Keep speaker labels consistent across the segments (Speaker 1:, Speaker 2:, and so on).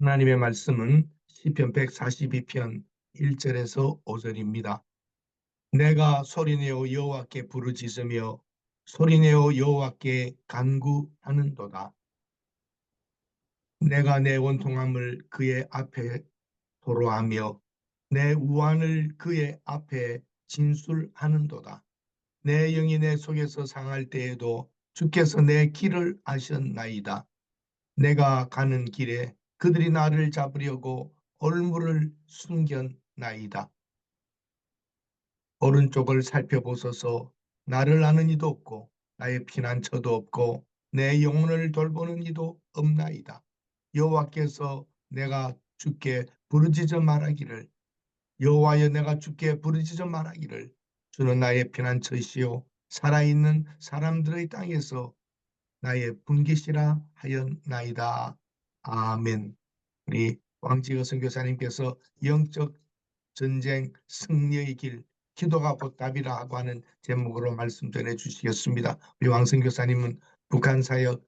Speaker 1: 하나님의 말씀은 시편 142편 1절에서 5절입니다. 내가 소리내어 여호와께 부르짖으며 소리내어 여호와께 간구하는도다. 내가 내 원통함을 그의 앞에 토로하며 내 우환을 그의 앞에 진술하는도다. 내 영이 내 속에서 상할 때에도 주께서 내 길을 아셨나이다. 내가 가는 길에 그들이 나를 잡으려고 얼물을 숨겼나이다. 오른쪽을 살펴보소서. 나를 아는 이도 없고 나의 피난처도 없고 내 영혼을 돌보는 이도 없나이다. 여호와께서 내가 주께 부르짖어 말하기를, 여호와여 내가 주께 부르짖어 말하기를, 주는 나의 피난처시요 살아있는 사람들의 땅에서 나의 분깃이라 하였나이다. 아멘. 우리 왕지여 선교사님께서 영적 전쟁 승리의 길, 기도가 보답이라고 하는 제목으로 말씀 전해 주시겠습니다. 우리 왕 선교사님은 북한 사역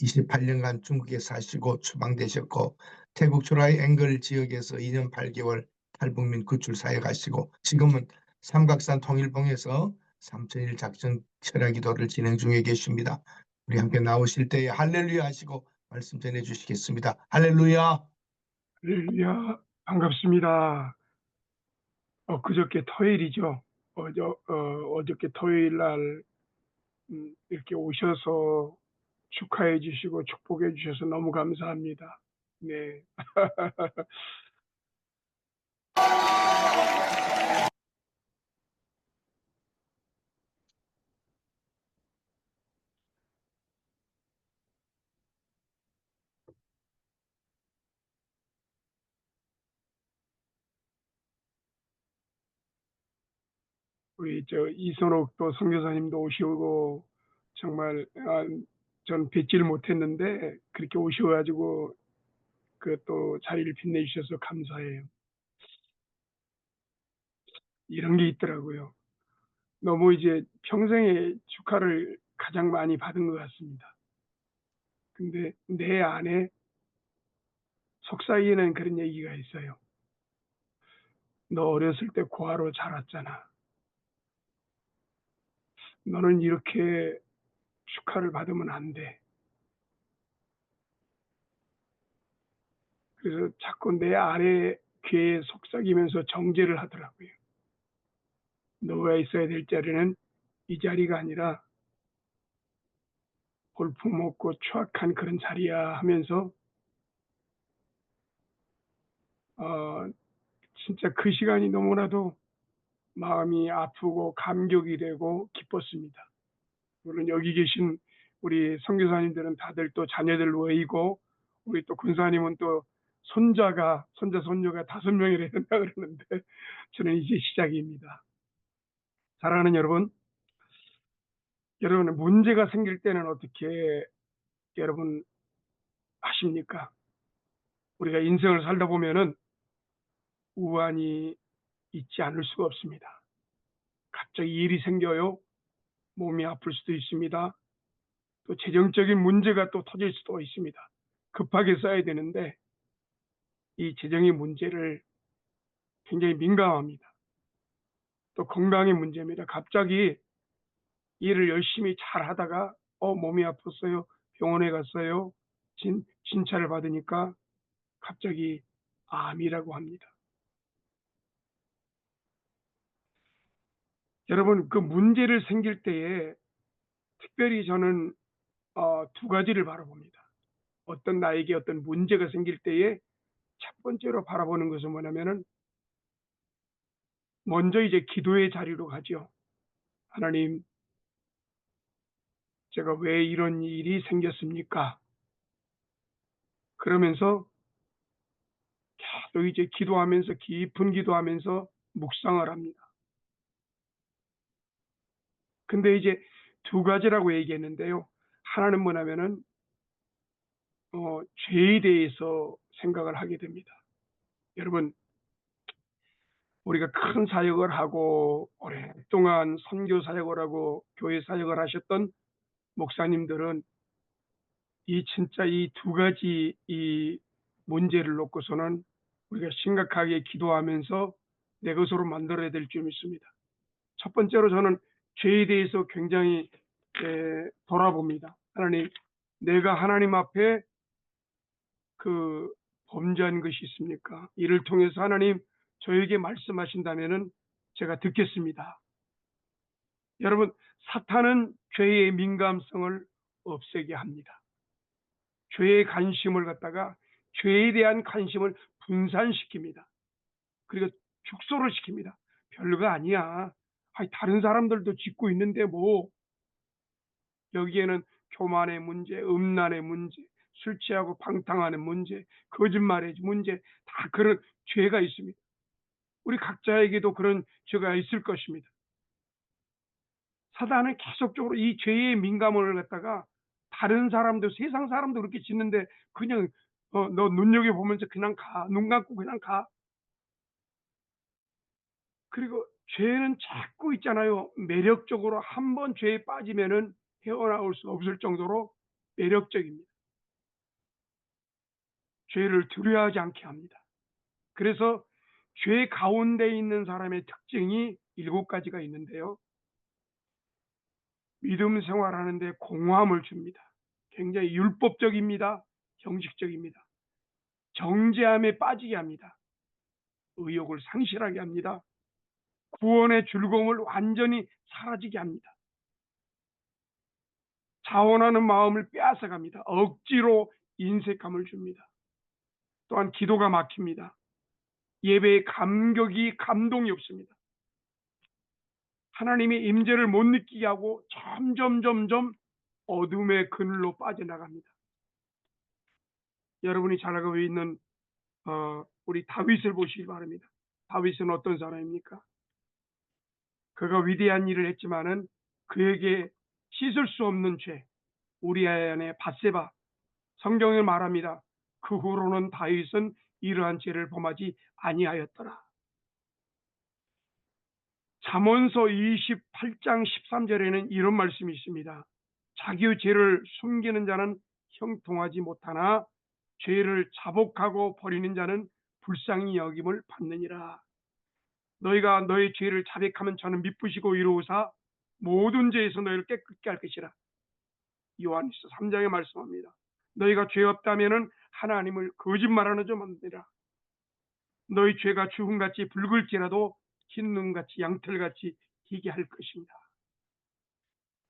Speaker 1: 28년간 중국에 사시고 추방되셨고 태국 초라이 앵글 지역에서 2년 8개월 탈북민 구출 사역하시고 지금은 삼각산 통일봉에서 3,000일 작전 철야 기도를 진행 중에 계십니다. 우리 함께 나오실 때에 할렐루야 하시고 말씀 전해 주시겠습니다. 할렐루야.
Speaker 2: 할렐루야, 반갑습니다. 그저께 토요일이죠. 어저께 토요일 날 이렇게 오셔서 축하해 주시고 축복해 주셔서 너무 감사합니다. 네. 우리 이선옥 또 선교사님도 오시고 정말 전 뵙지를 못했는데 그렇게 오셔가지고 그 또 자리를 빛내주셔서 감사해요. 이런 게 있더라고요. 너무 이제 평생에 축하를 가장 많이 받은 것 같습니다. 근데 내 안에 속삭이는 그런 얘기가 있어요. 너 어렸을 때 고아로 자랐잖아. 너는 이렇게 축하를 받으면 안 돼. 그래서 자꾸 내 안에 귀에 속삭이면서 정죄를 하더라고요. 너가 있어야 될 자리는 이 자리가 아니라 볼품없고 추악한 그런 자리야 하면서 진짜 그 시간이 너무나도 마음이 아프고 감격이 되고 기뻤습니다. 물론 여기 계신 우리 선교사님들은 다들 또 자녀들 외이고 우리 또 군사님은 또 손자 손녀가 5명이나 된다 그러는데 저는 이제 시작입니다. 사랑하는 여러분, 여러분의 문제가 생길 때는 어떻게 여러분 하십니까? 우리가 인생을 살다 보면은 우환이 있지 않을 수가 없습니다. 갑자기 일이 생겨요. 몸이 아플 수도 있습니다. 또 재정적인 문제가 또 터질 수도 있습니다. 급하게 써야 되는데 이 재정의 문제를 굉장히 민감합니다. 또 건강의 문제입니다. 갑자기 일을 열심히 잘 하다가 몸이 아팠어요. 병원에 갔어요. 진찰을 받으니까 갑자기 암이라고 합니다. 여러분, 그 문제를 생길 때에 특별히 저는 두 가지를 바라봅니다. 어떤 나에게 어떤 문제가 생길 때에 첫 번째로 바라보는 것은 뭐냐면은 먼저 이제 기도의 자리로 가죠. 하나님, 제가 왜 이런 일이 생겼습니까? 그러면서 계속 이제 기도하면서 깊은 기도하면서 묵상을 합니다. 근데 이제 두 가지라고 얘기했는데요. 하나는 뭐냐면은 죄에 대해서 생각을 하게 됩니다. 여러분, 우리가 큰 사역을 하고 오랫동안 선교 사역을 하고 교회 사역을 하셨던 목사님들은 진짜 이 두 가지 이 문제를 놓고서는 우리가 심각하게 기도하면서 내 것으로 만들어야 될 줄 믿습니다. 첫 번째로 저는 죄에 대해서 굉장히 돌아봅니다. 하나님, 내가 하나님 앞에 그 범죄한 것이 있습니까? 이를 통해서 하나님 저에게 말씀하신다면은 제가 듣겠습니다. 여러분, 사탄은 죄의 민감성을 없애게 합니다. 죄의 관심을 갖다가 죄에 대한 관심을 분산시킵니다. 그리고 축소를 시킵니다. 별거 아니야. 아니, 다른 사람들도 짓고 있는데 뭐. 여기에는 교만의 문제, 음란의 문제, 술 취하고 방탕하는 문제, 거짓말의 문제, 다 그런 죄가 있습니다. 우리 각자에게도 그런 죄가 있을 것입니다. 사단은 계속적으로 이 죄의 민감을 갖다가 다른 사람들, 세상 사람도 그렇게 짓는데 그냥 너 눈여겨보면서 그냥 가. 눈 감고 그냥 가. 그리고 죄는 자꾸 있잖아요. 매력적으로 한 번 죄에 빠지면은 헤어나올 수 없을 정도로 매력적입니다. 죄를 두려워하지 않게 합니다. 그래서 죄 가운데 있는 사람의 특징이 7가지가 있는데요. 믿음 생활하는데 공허함을 줍니다. 굉장히 율법적입니다. 형식적입니다. 정죄함에 빠지게 합니다. 의욕을 상실하게 합니다. 구원의 즐거움을 완전히 사라지게 합니다. 자원하는 마음을 빼앗아갑니다. 억지로 인색함을 줍니다. 또한 기도가 막힙니다. 예배의 감동이 없습니다. 하나님의 임재를 못 느끼게 하고 점점 어둠의 그늘로 빠져나갑니다. 여러분이 잘 알고 있는 우리 다윗을 보시기 바랍니다. 다윗은 어떤 사람입니까? 그가 위대한 일을 했지만은 그에게 씻을 수 없는 죄, 우리아의 밧세바, 성경을 말합니다. 그 후로는 다윗은 이러한 죄를 범하지 아니하였더라. 잠언서 28장 13절에는 이런 말씀이 있습니다. 자기의 죄를 숨기는 자는 형통하지 못하나 죄를 자복하고 버리는 자는 불쌍히 여김을 받느니라. 너희가 너희 죄를 자백하면 저는 미쁘시고 이로우사 모든 죄에서 너희를 깨끗게 할 것이라. 요한일서 3장에 말씀합니다. 너희가 죄 없다면은 하나님을 거짓말하는 자 만드니라. 너희 죄가 주홍같이 붉을지라도 흰 눈같이 양털같이 희게 할 것입니다.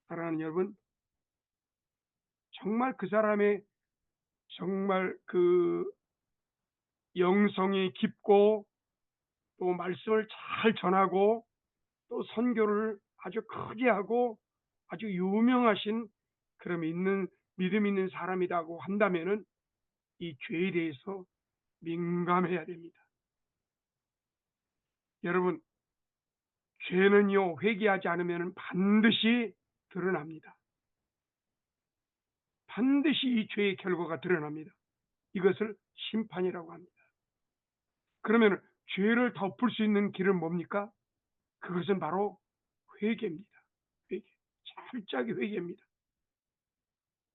Speaker 2: 사랑하는 여러분, 정말 그 사람의 정말 그 영성이 깊고 또 말씀을 잘 전하고 또 선교를 아주 크게 하고 아주 유명하신 그럼 있는 믿음 있는 사람이라고 한다면은 이 죄에 대해서 민감해야 됩니다. 여러분, 죄는요 회개하지 않으면 반드시 드러납니다. 반드시 이 죄의 결과가 드러납니다. 이것을 심판이라고 합니다. 그러면 죄를 덮을 수 있는 길은 뭡니까? 그것은 바로 회개입니다. 회개. 철저하게 회개입니다.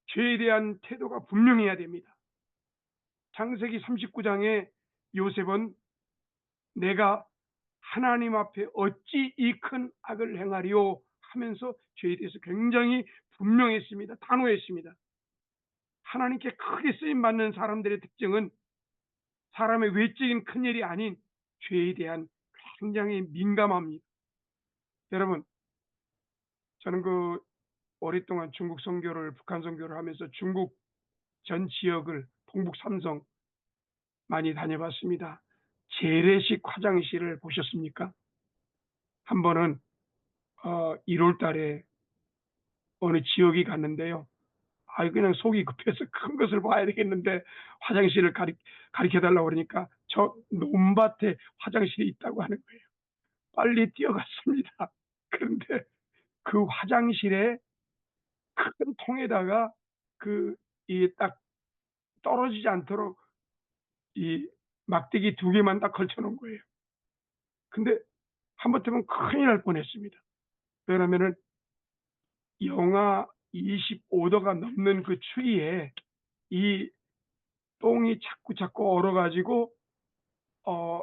Speaker 2: 죄에 대한 태도가 분명해야 됩니다. 창세기 39장에 요셉은 내가 하나님 앞에 어찌 이 큰 악을 행하리요 하면서 죄에 대해서 굉장히 분명했습니다. 단호했습니다. 하나님께 크게 쓰임받는 사람들의 특징은 사람의 외적인 큰일이 아닌 죄에 대한 굉장히 민감합니다. 여러분, 저는 오랫동안 중국 선교를, 북한 선교를 하면서 중국 전 지역을 동북 삼성 많이 다녀봤습니다. 재래식 화장실을 보셨습니까? 한 번은 1월 달에 어느 지역에 갔는데요. 그냥 속이 급해서 큰 것을 봐야 되겠는데 화장실을 가리켜달라고 그러니까 저 논밭에 화장실이 있다고 하는 거예요. 빨리 뛰어갔습니다. 그런데 그 화장실에 큰 통에다가 이 딱 떨어지지 않도록 이 막대기 2개만 딱 걸쳐놓은 거예요. 근데 한번쯤은 큰일 날 뻔했습니다. 왜냐면은 영하 25도가 넘는 그 추위에 이 똥이 자꾸 얼어 가지고 어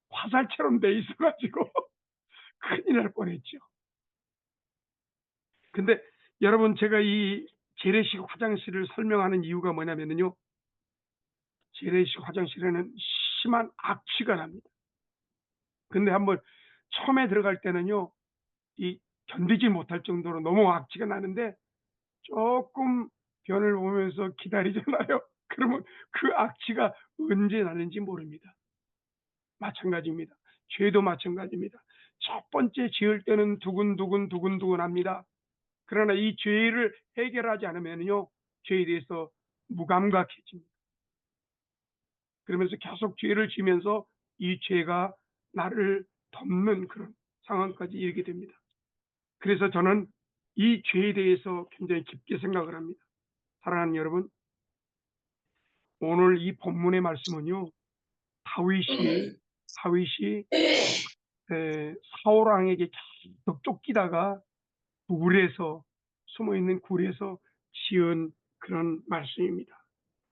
Speaker 2: 화살처럼 돼 있어 가지고 큰일 날 뻔했죠. 근데 여러분, 제가 이 재래식 화장실을 설명하는 이유가 뭐냐면요, 재래식 화장실에는 심한 악취가 납니다. 근데 한번 처음에 들어갈 때는요, 이 견디지 못할 정도로 너무 악취가 나는데 조금 변을 보면서 기다리잖아요. 그러면 그 악취가 언제 나는지 모릅니다. 마찬가지입니다. 죄도 마찬가지입니다. 첫 번째 지을 때는 두근두근합니다. 그러나 이 죄를 해결하지 않으면요, 죄에 대해서 무감각해집니다. 그러면서 계속 죄를 지면서 이 죄가 나를 덮는 그런 상황까지 이르게 됩니다. 그래서 저는 이 죄에 대해서 굉장히 깊게 생각을 합니다. 사랑하는 여러분, 오늘 이 본문의 말씀은요, 다윗이 사울 왕에게 계속 쫓기다가 굴에서, 숨어 있는 굴에서 지은 그런 말씀입니다.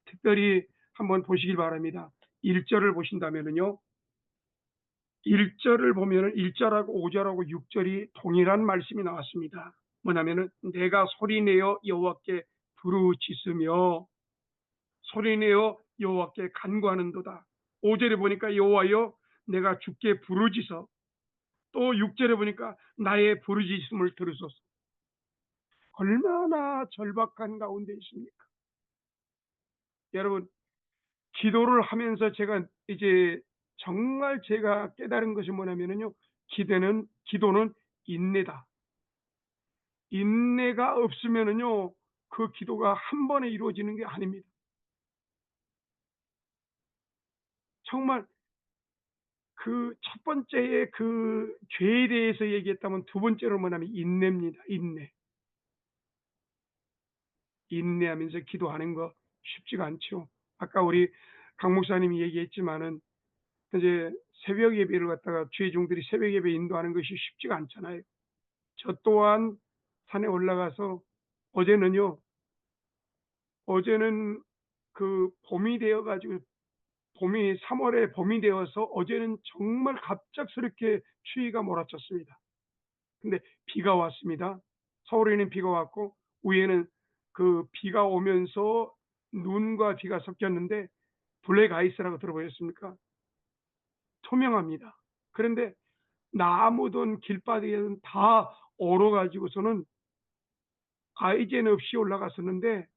Speaker 2: 특별히 한번 보시길 바랍니다. 1절을 보신다면요, 1절을 보면은 1절하고 5절하고 6절이 동일한 말씀이 나왔습니다. 뭐냐면은 내가 소리내어 여호와께 부르짖으며 소리내어 여호와께 간구하는도다. 5절에 보니까 여호와여 내가 주께 부르짖어, 또 6절에 보니까 나의 부르짖음을 들으소서. 얼마나 절박한 가운데 있습니까? 여러분, 기도를 하면서 제가 이제 정말 제가 깨달은 것이 뭐냐면요, 기도는 인내다. 인내가 없으면은요, 그 기도가 한 번에 이루어지는 게 아닙니다. 정말 그 첫 번째에 그 죄에 대해서 얘기했다면 두 번째로 뭐냐면 인내입니다. 인내하면서 기도하는 거 쉽지가 않죠. 아까 우리 강 목사님이 얘기했지만은 이제 새벽 예배를 갖다가 죄종들이 새벽 예배 인도하는 것이 쉽지가 않잖아요. 저 또한 산에 올라가서 어제는 그 봄이 되어 가지고, 봄이 3월에 봄이 되어서 어제는 정말 갑작스럽게 추위가 몰아쳤습니다. 근데 비가 왔습니다. 서울에는 비가 왔고 위에는 그 비가 오면서 눈과 비가 섞였는데 블랙 아이스라고 들어보셨습니까? 투명합니다. 그런데 나무든 길바닥에는 다 얼어 가지고서는 아이젠 없이 올라갔었는데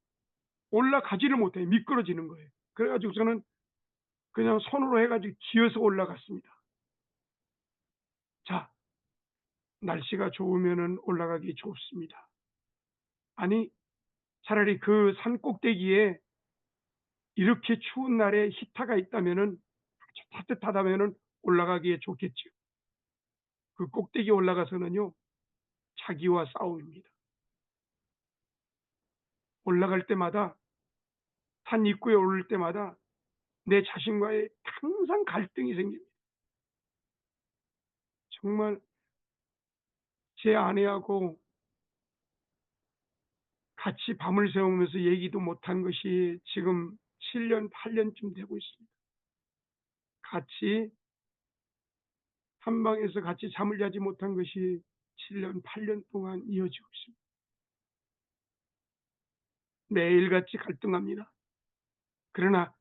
Speaker 2: 올라가지를 못해요. 미끄러지는 거예요. 그래 가지고 저는 그냥 손으로 해 가지고 기어서 올라갔습니다. 자, 날씨가 좋으면은 올라가기 좋습니다. 아니, 차라리 그 산 꼭대기에 이렇게 추운 날에 히터가 있다면은, 따뜻하다면은 올라가기에 좋겠지요. 그 꼭대기에 올라가서는요, 자기와 싸움입니다. 올라갈 때마다, 산 입구에 오를 때마다 내 자신과의 항상 갈등이 생깁니다. 정말 제 아내하고 같이 밤을 새우면서 얘기도 못한 것이 지금 7년, 8년쯤 되고 있습니다. 같이 한 방에서 같이 잠을 자지 못한 것이 7년, 8년 동안 이어지고 있습니다. 매일같이 갈등합니다. 그러나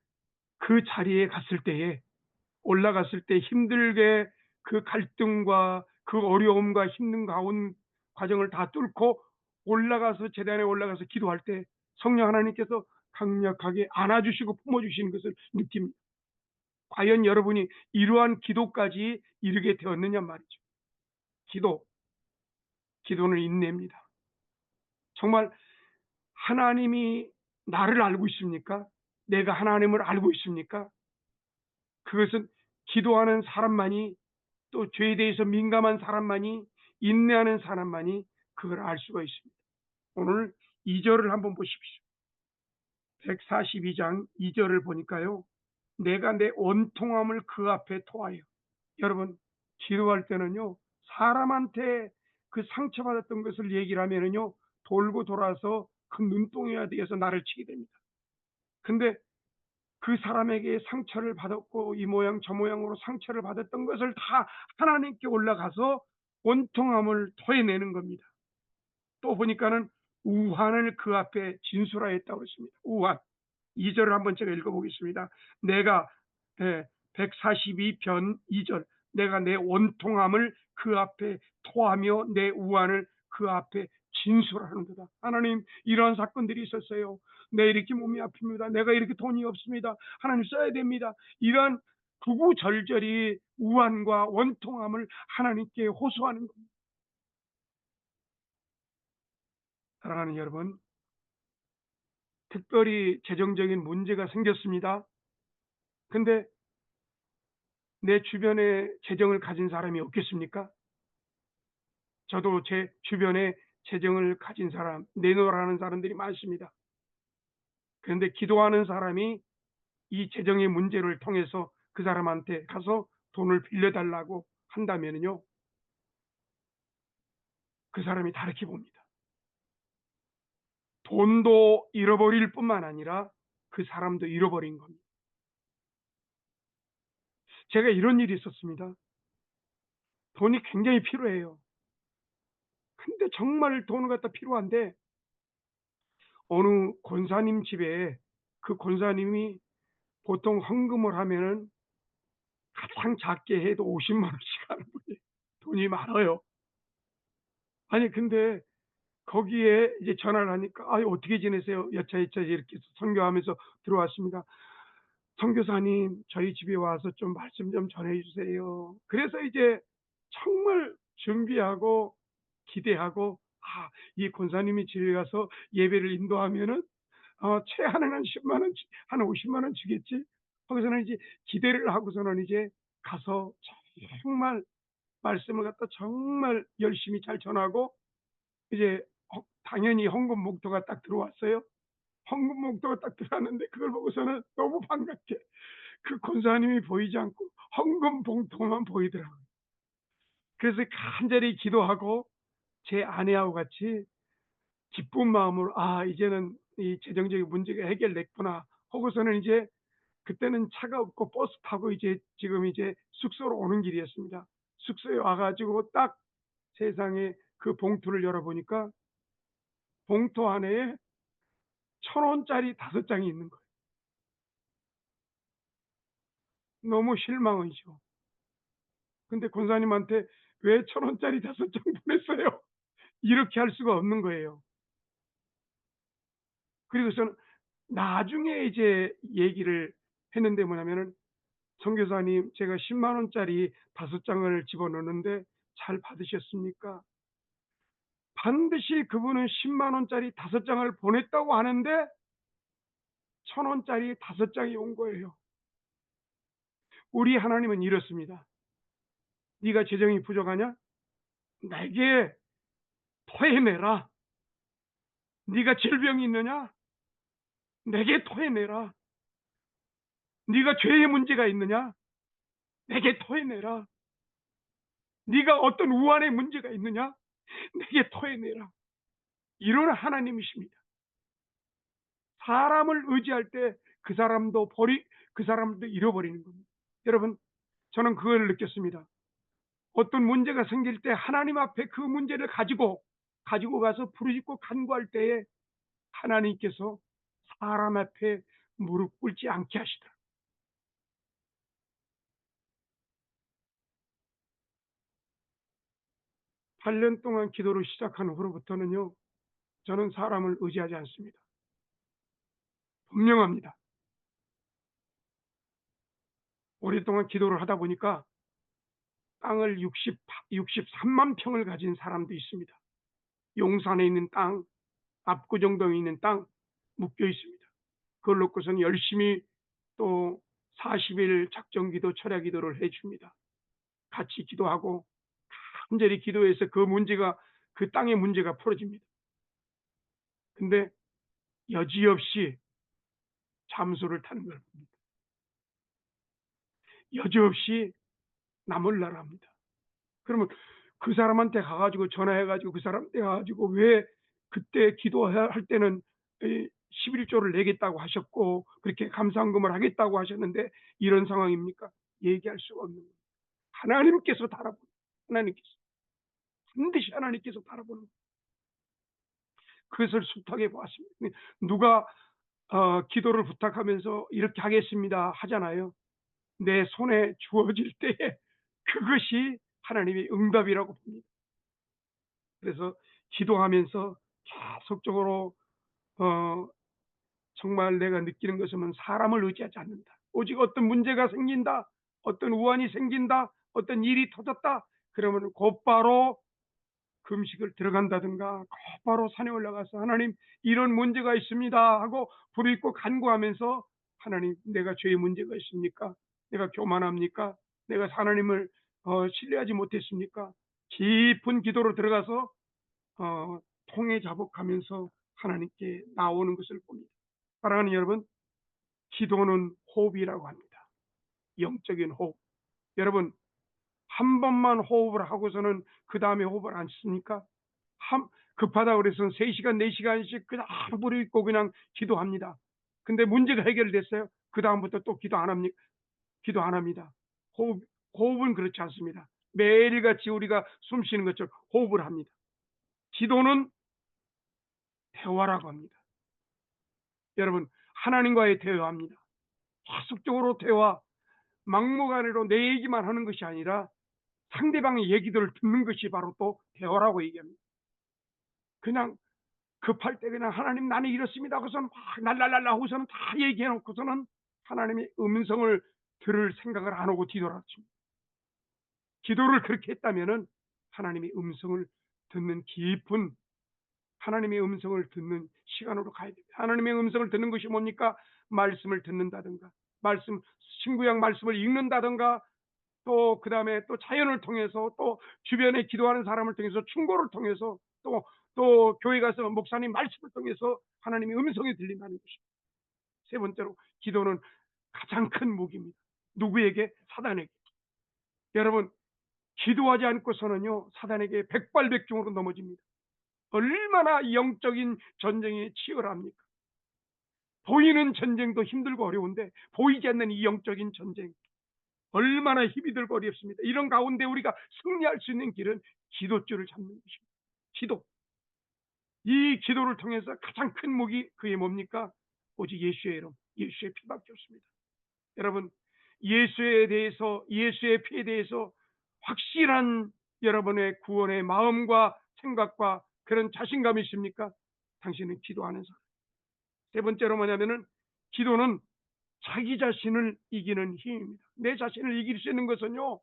Speaker 2: 그 자리에 갔을 때에, 올라갔을 때 힘들게 그 갈등과 그 어려움과 힘든 가운 과정을 다 뚫고 올라가서, 제단에 올라가서 기도할 때 성령 하나님께서 강력하게 안아주시고 품어주시는 것을 느낍니다. 과연 여러분이 이러한 기도까지 이르게 되었느냐 말이죠. 기도는 인내입니다. 정말 하나님이 나를 알고 있습니까? 내가 하나님을 알고 있습니까? 그것은 기도하는 사람만이, 또 죄에 대해서 민감한 사람만이, 인내하는 사람만이 그걸 알 수가 있습니다. 오늘 2절을 한번 보십시오. 142장 2절을 보니까요, 내가 내 원통함을 그 앞에 토하여. 여러분, 기도할 때는요, 사람한테 그 상처받았던 것을 얘기를 하면은요, 돌고 돌아서 그 눈동이에 대해서 나를 치게 됩니다. 근데 그 사람에게 상처를 받았고 이 모양 저 모양으로 상처를 받았던 것을 다 하나님께 올라가서 원통함을 토해내는 겁니다. 또 보니까는 우환을 그 앞에 진술하였다고 그랬습니다. 우환. 2절을 한번 제가 읽어보겠습니다. 내가 142편 2절 내가 내 원통함을 그 앞에 토하며 내 우환을 그 앞에 진술하는도다. 하나님, 이러한 사건들이 있었어요. 내 이렇게 몸이 아픕니다. 내가 이렇게 돈이 없습니다. 하나님, 써야 됩니다. 이러한 구구절절히 우환과 원통함을 하나님께 호소하는 겁니다. 사랑하는 여러분, 특별히 재정적인 문제가 생겼습니다. 근데 내 주변에 재정을 가진 사람이 없겠습니까? 저도 제 주변에 재정을 가진 사람, 내놓으라는 사람들이 많습니다. 그런데 기도하는 사람이 이 재정의 문제를 통해서 그 사람한테 가서 돈을 빌려달라고 한다면요, 그 사람이 다르게 봅니다. 돈도 잃어버릴 뿐만 아니라 그 사람도 잃어버린 겁니다. 제가 이런 일이 있었습니다. 돈이 굉장히 필요해요. 근데 정말 돈을 갖다 필요한데 어느 권사님 집에 그 권사님이 보통 헌금을 하면은 가장 작게 해도 50만 원씩 하는 분이 돈이 많아요. 아니 근데 거기에 이제 전화를 하니까 "아 어떻게 지내세요?" 여차여차 이렇게 선교하면서 들어왔습니다. "선교사님 저희 집에 와서 좀 말씀 좀 전해 주세요." 그래서 이제 정말 준비하고 기대하고 이 권사님이 집에 가서 예배를 인도하면은 최하는 한 10만 원, 한 50만 원 주겠지. 거기서는 이제 기대를 하고서는 이제 가서 정말 말씀을 갖다 정말 열심히 잘 전하고 이제 당연히 헌금 목도가 딱 들어왔어요. 헌금 목도가 딱 들어왔는데 그걸 보고서는 너무 반갑게 그 권사님이 보이지 않고 헌금 봉투만 보이더라고요. 그래서 간절히 기도하고 제 아내하고 같이 기쁜 마음으로 '아 이제는 이 재정적인 문제가 해결됐구나.' 하고서는 이제 그때는 차가 없고 버스 타고 이제 지금 이제 숙소로 오는 길이었습니다. 숙소에 와 가지고 딱 세상에 그 봉투를 열어 보니까 봉투 안에 1,000원짜리 5장이 있는 거예요. 너무 실망이죠. 근데 권사님한테 "왜 1,000원짜리 5장 보냈어요?" 이렇게 할 수가 없는 거예요. 그리고서는 나중에 이제 얘기를 했는데 뭐냐면은 "선교사님 제가 10만 원짜리 5장을 집어넣었는데 잘 받으셨습니까?" 반드시 그분은 10만 원짜리 5장을 보냈다고 하는데 1,000원짜리 5장이 온 거예요. 우리 하나님은 이렇습니다. "네가 재정이 부족하냐? 내게 토해내라. 네가 질병이 있느냐? 내게 토해내라. 네가 죄의 문제가 있느냐? 내게 토해내라. 네가 어떤 우환의 문제가 있느냐? 내게 토해내라." 이런 하나님이십니다. 사람을 의지할 때 그 사람도 잃어버리는 겁니다. 여러분, 저는 그걸 느꼈습니다. 어떤 문제가 생길 때 하나님 앞에 그 문제를 가지고 가서 부르짖고 간구할 때에 하나님께서 사람 앞에 무릎 꿇지 않게 하시더라. 8년 동안 기도를 시작한 후로부터는요, 저는 사람을 의지하지 않습니다. 분명합니다. 오랫동안 기도를 하다 보니까 땅을 63만 평을 가진 사람도 있습니다. 용산에 있는 땅, 압구정동에 있는 땅 묶여 있습니다. 그걸 놓고서는 열심히 또 40일 작정기도 철야기도를 해줍니다. 같이 기도하고 간절히 기도해서 그 땅의 문제가 풀어집니다. 근데 여지없이 잠수를 타는 걸 봅니다. 여지없이 남을 나라합니다. 그러면 그 사람한테 가가지고 전화해가지고 그 사람한테 가가지고 왜 그때 기도할 때는 11조를 내겠다고 하셨고 그렇게 감사헌금을 하겠다고 하셨는데 이런 상황입니까? 얘기할 수가 없는 거예요. 하나님께서 바라보는, 하나님께서 반드시 하나님께서 바라보는 그것을 숱하게 보았습니다. 누가 기도를 부탁하면서 이렇게 하겠습니다 하잖아요. 내 손에 주어질 때에 그것이 하나님의 응답이라고 봅니다. 그래서 기도하면서 계속적으로 정말 내가 느끼는 것은 사람을 의지하지 않는다. 오직 어떤 문제가 생긴다, 어떤 우환이 생긴다, 어떤 일이 터졌다, 그러면 곧바로 금식을 들어간다든가 곧바로 산에 올라가서 하나님 이런 문제가 있습니다 하고 부르짖고 간구하면서 하나님 내가 죄의 문제가 있습니까? 내가 교만합니까? 내가 하나님을 신뢰하지 못했습니까? 깊은 기도로 들어가서 통해 자복하면서 하나님께 나오는 것을 봅니다. 사랑하는 여러분, 기도는 호흡이라고 합니다. 영적인 호흡. 여러분, 한 번만 호흡을 하고서는 그 다음에 호흡을 안 씁니까? 급하다 그래서 3시간, 4시간씩 그냥 부르짖고 그냥 기도합니다. 근데 문제가 해결됐어요? 그 다음부터 또 기도 안 합니까? 기도 안 합니다. 호흡은 그렇지 않습니다. 매일같이 우리가 숨 쉬는 것처럼 호흡을 합니다. 기도는 대화라고 합니다. 여러분, 하나님과의 대화합니다. 계속적으로 대화, 막무가내로 내 얘기만 하는 것이 아니라 상대방의 얘기들을 듣는 것이 바로 또 대화라고 얘기합니다. 그냥 급할 때 그냥 하나님 나는 이렇습니다 하고서는 막 날랄랄라 하고서는 다 얘기해 놓고서는 하나님의 음성을 들을 생각을 안 하고 뒤돌아칩니다. 기도를 그렇게 했다면은 하나님의 음성을 듣는 깊은 하나님의 음성을 듣는 시간으로 가야 됩니다. 하나님의 음성을 듣는 것이 뭡니까? 말씀을 듣는다든가, 신구약 말씀을 읽는다든가, 또 그 다음에 또 자연을 통해서 또 주변에 기도하는 사람을 통해서 충고를 통해서 또 교회 가서 목사님 말씀을 통해서 하나님의 음성이 들린다는 것입니다. 세 번째로 기도는 가장 큰 무기입니다. 누구에게? 사단에게. 여러분, 기도하지 않고서는요 사단에게 백발백중으로 넘어집니다. 얼마나 영적인 전쟁이 치열합니까? 보이는 전쟁도 힘들고 어려운데 보이지 않는 이 영적인 전쟁 얼마나 힘이 들고 어렵습니다. 이런 가운데 우리가 승리할 수 있는 길은 기도줄을 잡는 것입니다. 기도. 이 기도를 통해서 가장 큰 무기 그게 뭡니까? 오직 예수의 이름, 예수의 피밖에 없습니다. 여러분, 예수에 대해서, 예수의 피에 대해서 확실한 여러분의 구원의 마음과 생각과 그런 자신감이 있습니까? 당신은 기도하는 사람. 세 번째로 뭐냐면은 기도는 자기 자신을 이기는 힘입니다. 내 자신을 이길 수 있는 것은요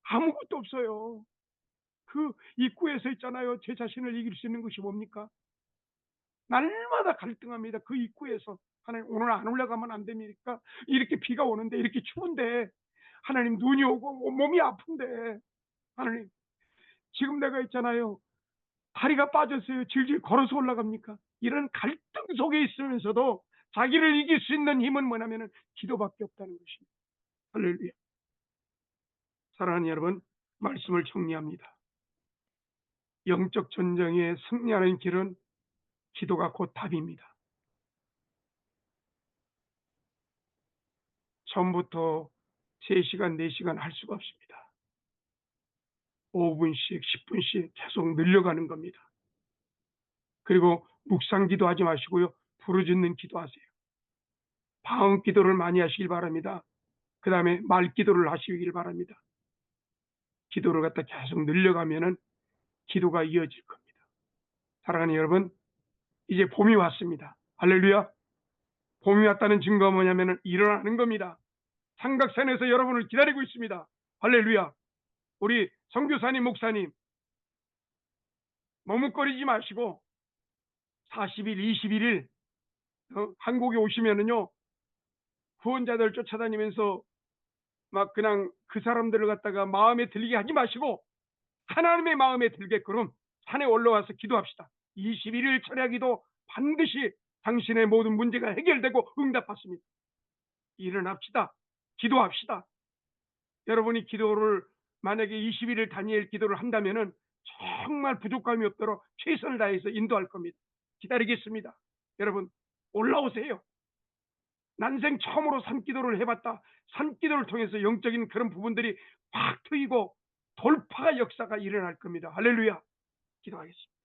Speaker 2: 아무것도 없어요. 그 입구에서 있잖아요. 제 자신을 이길 수 있는 것이 뭡니까? 날마다 갈등합니다. 그 입구에서 하나님 오늘 안 올라가면 안 됩니까? 이렇게 비가 오는데 이렇게 추운데 하나님 눈이 오고 몸이 아픈데 하나님 지금 내가 있잖아요. 다리가 빠졌어요. 질질 걸어서 올라갑니까? 이런 갈등 속에 있으면서도 자기를 이길 수 있는 힘은 뭐냐면은 기도밖에 없다는 것입니다. 할렐루야. 사랑하는 여러분, 말씀을 정리합니다. 영적 전쟁에 승리하는 길은 기도가 곧 답입니다. 처음부터 3시간, 4시간 할 수가 없습니다. 5분씩, 10분씩 계속 늘려가는 겁니다. 그리고 묵상 기도하지 마시고요. 부르짖는 기도하세요. 방언 기도를 많이 하시길 바랍니다. 그 다음에 말 기도를 하시길 바랍니다. 기도를 갖다 계속 늘려가면은 기도가 이어질 겁니다. 사랑하는 여러분, 이제 봄이 왔습니다. 할렐루야. 봄이 왔다는 증거가 뭐냐면은 일어나는 겁니다. 삼각산에서 여러분을 기다리고 있습니다. 할렐루야. 우리 선교사님, 목사님 머뭇거리지 마시고 40일, 21일 한국에 오시면은요 후원자들 쫓아다니면서 막 그냥 그 사람들을 갖다가 마음에 들리게 하지 마시고 하나님의 마음에 들게끔 산에 올라와서 기도합시다. 21일 철야기도 반드시 당신의 모든 문제가 해결되고 응답받습니다. 일어납시다. 기도합시다. 여러분이 기도를 만약에 21일 다니엘 기도를 한다면은 정말 부족함이 없도록 최선을 다해서 인도할 겁니다. 기다리겠습니다. 여러분 올라오세요. 난생 처음으로 산기도를 해봤다. 산기도를 통해서 영적인 그런 부분들이 확 트이고 돌파가 역사가 일어날 겁니다. 할렐루야. 기도하겠습니다.